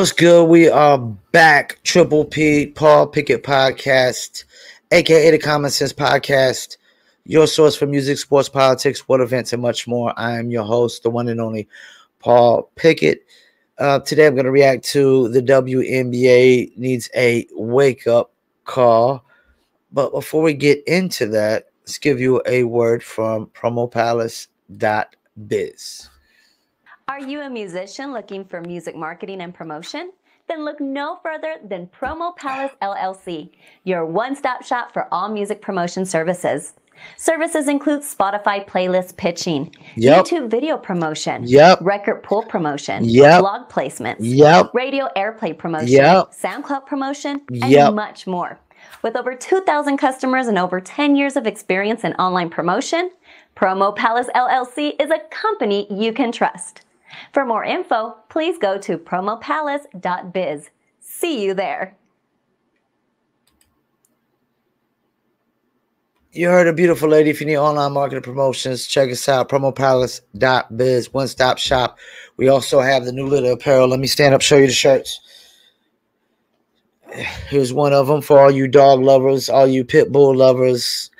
What's good? We are back. Triple P, Paul Pickett podcast, aka the Common Sense Podcast, your source for music, sports, politics, world events, and much more. I am your host, the one and only Paul Pickett. Today I'm going to react to the WNBA needs a wake-up call. But before we get into that, let's give you a word from promopalace.biz. Are you a musician looking for music marketing and promotion? Then look no further than Promo Palace LLC, your one-stop shop for all music promotion services. Services include Spotify playlist pitching, YouTube video promotion, record pool promotion, blog placements, radio airplay promotion, SoundCloud promotion, and much more. With over 2,000 customers and over 10 years of experience in online promotion, Promo Palace LLC is a company you can trust. For more info, please go to promopalace.biz. See you there. You heard a beautiful lady. If you need online marketing promotions, check us out, promopalace.biz, one-stop shop. We also have the new little apparel. Let me stand up, show you the shirts. Here's one of them for all you dog lovers, all you pit bull lovers.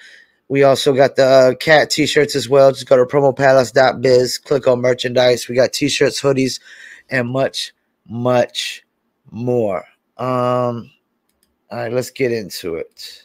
We also got the cat t-shirts as well. Just go to promopalace.biz, click on merchandise. We got t-shirts, hoodies, and much, much more. All right, let's get into it.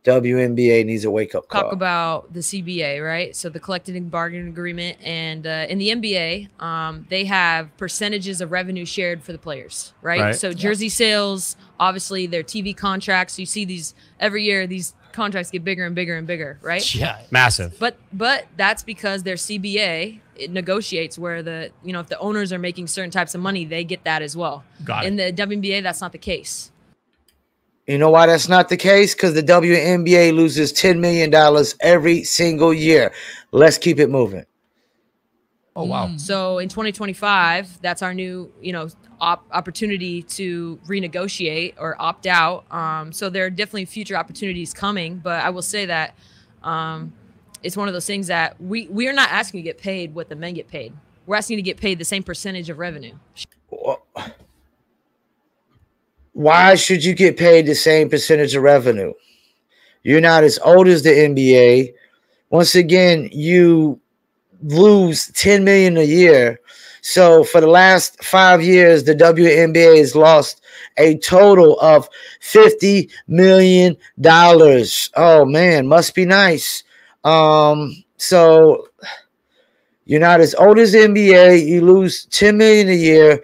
WNBA needs a wake-up call. Talk about the CBA, right? So the collective bargaining agreement, and in the NBA, they have percentages of revenue shared for the players, right? So jersey sales, obviously their TV contracts. You see these every year. These contracts get bigger and bigger and bigger, right? Yeah, massive. But that's because their CBA it negotiates where if the owners are making certain types of money, they get that as well. Got it. In the WNBA, that's not the case. You know why that's not the case? Because the WNBA loses $10 million every single year. Let's keep it moving. Oh, wow. So in 2025, that's our new, opportunity to renegotiate or opt out. So there are definitely future opportunities coming. But I will say that it's one of those things that we are not asking to get paid what the men get paid. We're asking to get paid the same percentage of revenue. Why should you get paid the same percentage of revenue? You're not as old as the NBA. Once again, you lose $10 million a year. So for the last 5 years, the WNBA has lost a total of $50 million. Oh man, must be nice. So you're not as old as the NBA. You lose $10 million a year.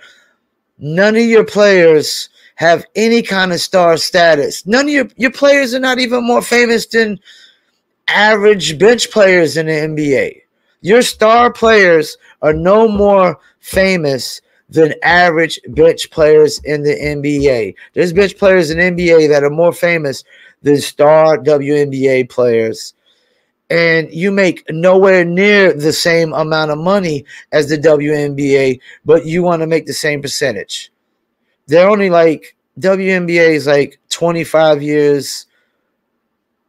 None of your players have any kind of star status. None of your players are not even more famous than average bench players in the NBA. Your star players are no more famous than average bench players in the NBA. There's bench players in the NBA that are more famous than star WNBA players. And you make nowhere near the same amount of money as the WNBA, but you want to make the same percentage. They're only WNBA is 25 years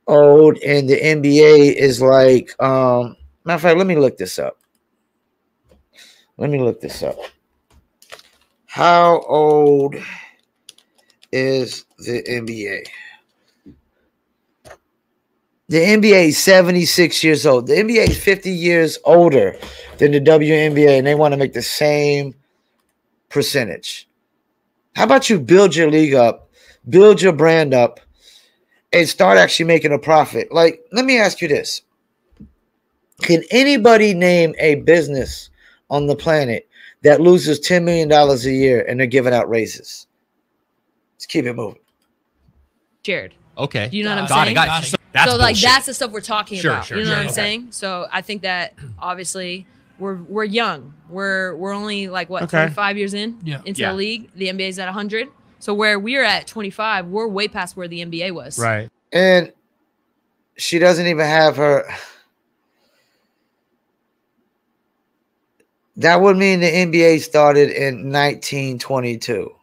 old, and the NBA is matter of fact, let me look this up. How old is the NBA? The NBA is 76 years old. The NBA is 50 years older than the WNBA, and they want to make the same percentage. How about you build your league up, build your brand up, and start actually making a profit? Let me ask you this. Can anybody name a business on the planet that loses $10 million a year and they're giving out raises? Let's keep it moving. Shared. Okay. Do you know what I'm saying? Got it. So that's the stuff we're talking about. Sure, you know what I'm saying? So I think that obviously we're young. We're only 25 years into the league. The NBA is at 100. So where we're at 25, we're way past where the NBA was. Right. And she doesn't even have her. That would mean the NBA started in 1922.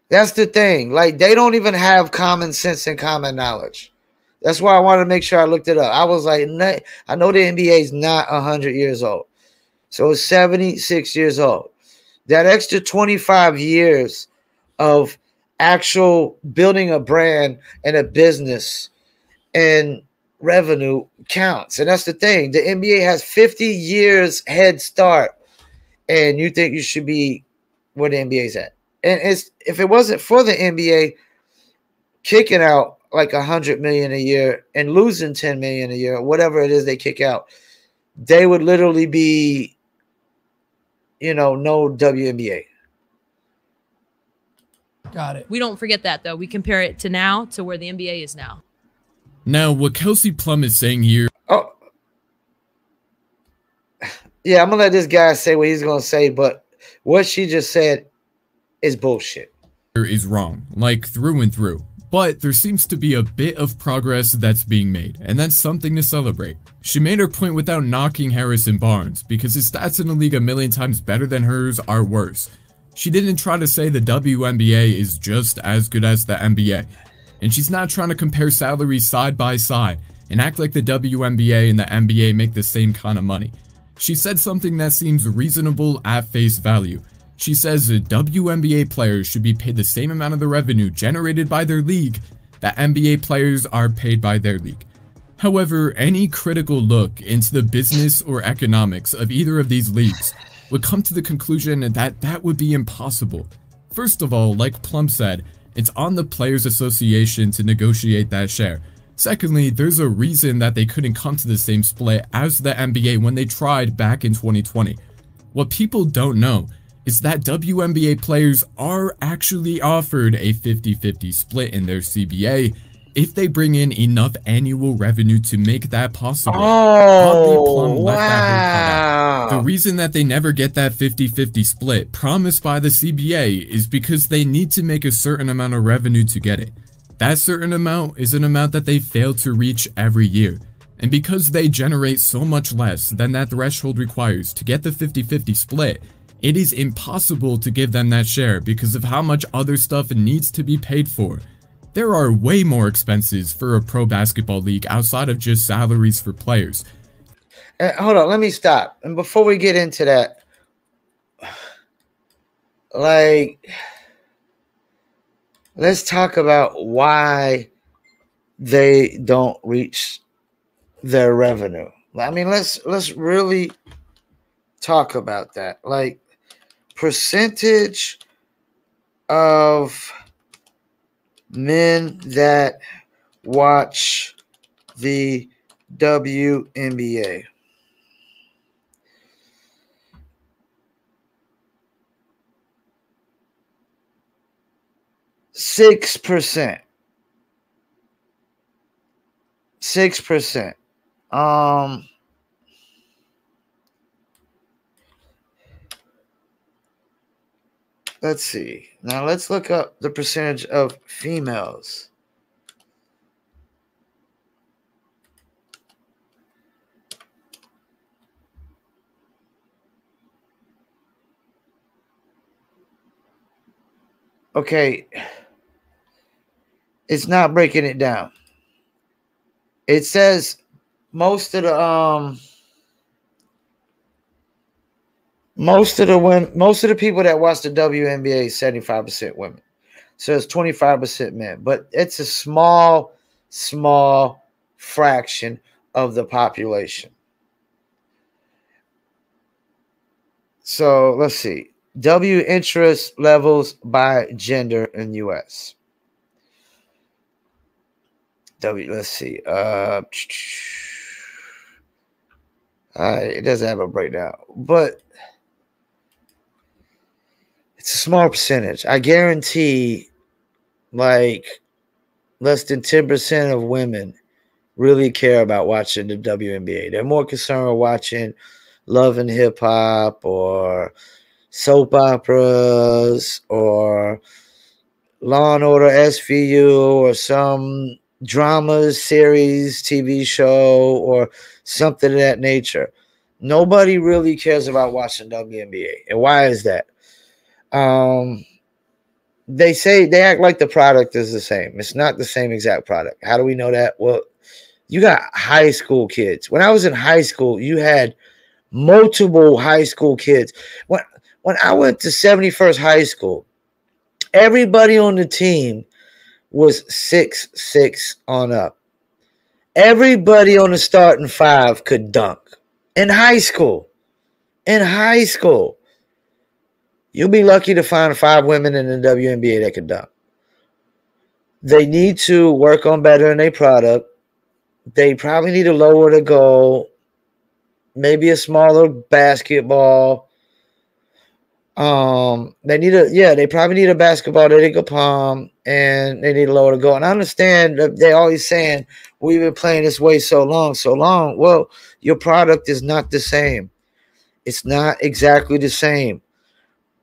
That's the thing. They don't even have common sense and common knowledge. That's why I wanted to make sure I looked it up. I was like, I know the NBA is not 100 years old. So it's 76 years old. That extra 25 years of actual building a brand and a business and revenue counts. And that's the thing. The NBA has 50 years head start, and you think you should be where the NBA's at. And if it wasn't for the NBA kicking out like $100 million a year and losing $10 million a year, whatever it is they kick out, they would literally be, no WNBA. Got it. We don't forget that, though. We compare it to now to where the NBA is now. Now, what Kelsey Plum is saying here. Oh, yeah, I'm going to let this guy say what he's going to say, but what she just said is bullshit. Is wrong, like through and through. But there seems to be a bit of progress that's being made, and that's something to celebrate. She made her point without knocking Harrison Barnes, because his stats in the league 1,000,000 times better than hers are worse. She didn't try to say the WNBA is just as good as the NBA. And she's not trying to compare salaries side by side and act like the WNBA and the NBA make the same kind of money. She said something that seems reasonable at face value. She says that WNBA players should be paid the same amount of the revenue generated by their league that NBA players are paid by their league. However, any critical look into the business or economics of either of these leagues would come to the conclusion that that would be impossible. First of all, like Plum said, it's on the Players Association to negotiate that share. Secondly, there's a reason that they couldn't come to the same split as the NBA when they tried back in 2020. What people don't know is that WNBA players are actually offered a 50-50 split in their CBA if they bring in enough annual revenue to make that possible. Oh, wow. The reason that they never get that 50-50 split promised by the CBA is because they need to make a certain amount of revenue to get it. That certain amount is an amount that they fail to reach every year. And because they generate so much less than that threshold requires to get the 50-50 split, it is impossible to give them that share because of how much other stuff needs to be paid for. There are way more expenses for a pro basketball league outside of just salaries for players. Hold on, let me stop. And before we get into that, let's talk about why they don't reach their revenue. I mean, let's really talk about that. Like, percentage of men that watch the WNBA. Six percent. Let's see. Now let's look up the percentage of females. Okay. It's not breaking it down. It says most of the people that watch the WNBA is 75% women. So it's 25% men. But it's a small fraction of the population. So let's see. W interest levels by gender in US. Let's see. It doesn't have a breakdown, but it's a small percentage. I guarantee like less than 10% of women really care about watching the WNBA. They're more concerned with watching Love and Hip Hop or soap operas or Law and Order SVU or some drama series, TV show, or something of that nature. Nobody really cares about watching WNBA. And why is that? They act like the product is the same. It's not the same exact product. How do we know that? Well, you got high school kids. When I was in high school, you had multiple high school kids. When I went to 71st High School, everybody on the team was 6'6" on up. Everybody on the starting five could dunk. In high school. In high school. You'll be lucky to find 5 women in the WNBA that can dunk. They need to work on bettering their product. They probably need to lower the goal. Maybe a smaller basketball. They probably need a basketball that they could palm, and they need to lower the goal. And I understand that they're always saying, we've been playing this way so long. Well, your product is not the same. It's not exactly the same.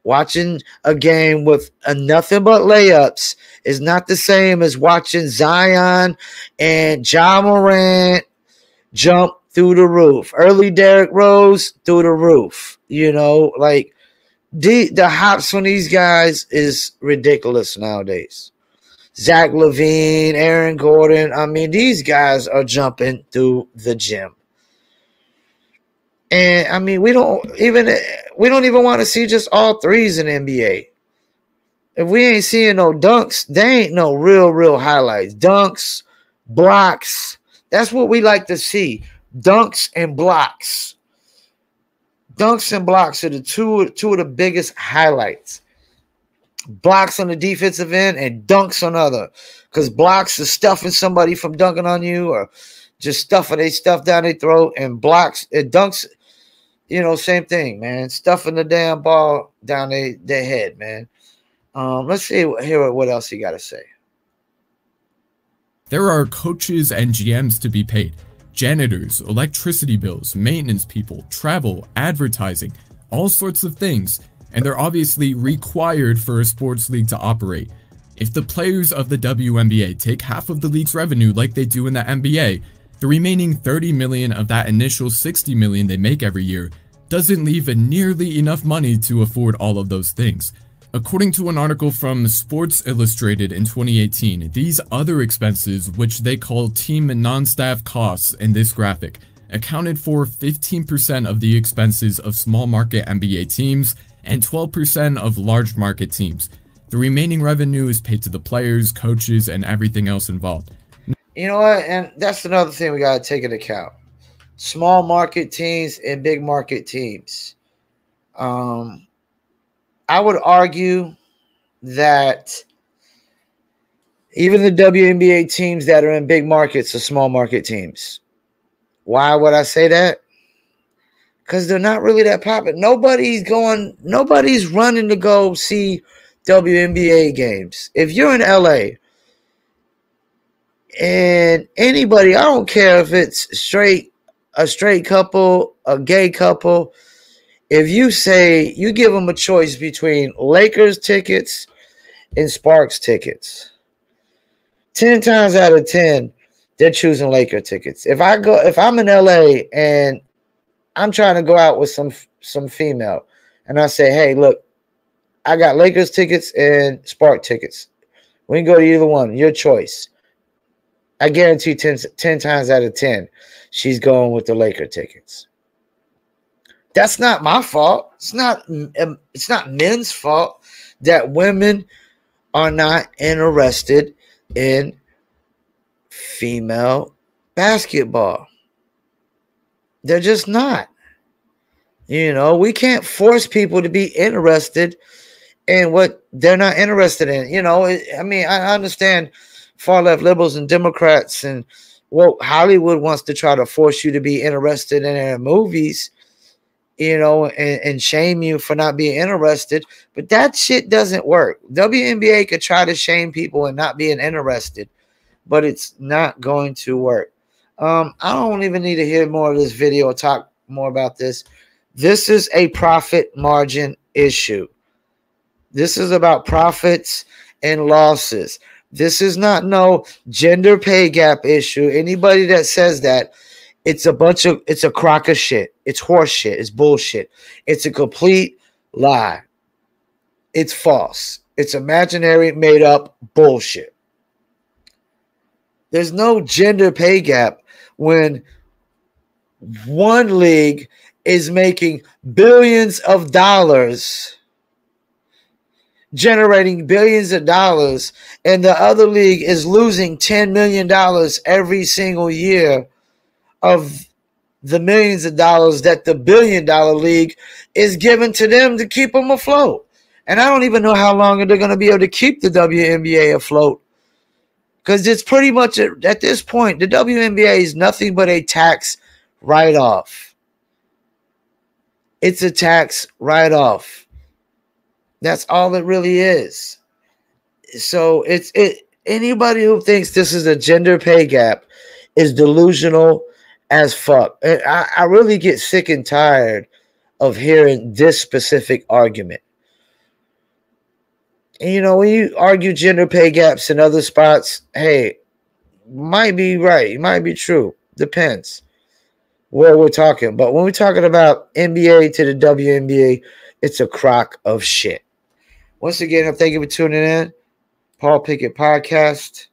Watching a game with nothing but layups is not the same as watching Zion and Ja Morant jump through the roof. Early Derrick Rose through the roof. You know, like the hops on these guys is ridiculous nowadays. Zach LaVine, Aaron Gordon. I mean, these guys are jumping through the gym. And I mean, we don't even want to see just all threes in the NBA. If we ain't seeing no dunks, they ain't no real highlights. Dunks, blocks. That's what we like to see. Dunks and blocks. Dunks and blocks are the two of the biggest highlights. Blocks on the defensive end and dunks on other. Because blocks is stuffing somebody from dunking on you, or just stuffing their stuff down their throat. And blocks, it dunks, you know, same thing, man. Stuffing the damn ball down their head, man. Let's hear what else you got to say. There are coaches and GMs to be paid. Janitors, electricity bills, maintenance people, travel, advertising, all sorts of things. And they're obviously required for a sports league to operate. If the players of the WNBA take half of the league's revenue like they do in the NBA, the remaining $30 million of that initial $60 million they make every year doesn't leave nearly enough money to afford all of those things. According to an article from Sports Illustrated in 2018, these other expenses, which they call team and non-staff costs in this graphic, accounted for 15% of the expenses of small market NBA teams and 12% of large market teams. The remaining revenue is paid to the players, coaches, and everything else involved. You know what? And that's another thing we got to take into account. Small market teams and big market teams. I would argue that even the WNBA teams that are in big markets are small market teams. Why would I say that? Because they're not really that popular. Nobody's running to go see WNBA games. If you're in LA and anybody, I don't care if it's a straight couple, a gay couple, if you say you give them a choice between Lakers tickets and Sparks tickets, 10 times out of 10, they're choosing Laker tickets. If I'm in LA and I'm trying to go out with some female, and I say, hey, look, I got Lakers tickets and Spark tickets. We can go to either one, your choice. I guarantee 10 times out of 10, she's going with the Laker tickets. That's not my fault. It's not men's fault that women are not interested in female basketball. They're just not. You know, we can't force people to be interested in what they're not interested in. You know, I mean, I understand far left liberals and Democrats and what Hollywood wants to try to force you to be interested in their movies, you know, and shame you for not being interested. But that shit doesn't work. WNBA could try to shame people and not being interested, but it's not going to work. I don't even need to hear more of this video or talk more about this. This is a profit margin issue. This is about profits and losses. This is not no gender pay gap issue. Anybody that says that, it's a crock of shit. It's horse shit. It's bullshit. It's a complete lie. It's false. It's imaginary, made up bullshit. There's no gender pay gap when one league is making billions of dollars, generating billions of dollars, and the other league is losing $10 million every single year of the millions of dollars that the billion-dollar league is giving to them to keep them afloat. And I don't even know how long they're going to be able to keep the WNBA afloat, because it's pretty much, at this point, the WNBA is nothing but a tax write-off. It's a tax write-off. That's all it really is. So anybody who thinks this is a gender pay gap is delusional as fuck. And I really get sick and tired of hearing this specific argument. And you know, when you argue gender pay gaps in other spots, hey, might be right, it might be true. Depends where we're talking. But when we're talking about NBA to the WNBA, it's a crock of shit. Once again, thank you for tuning in. Paul Pickett Podcast.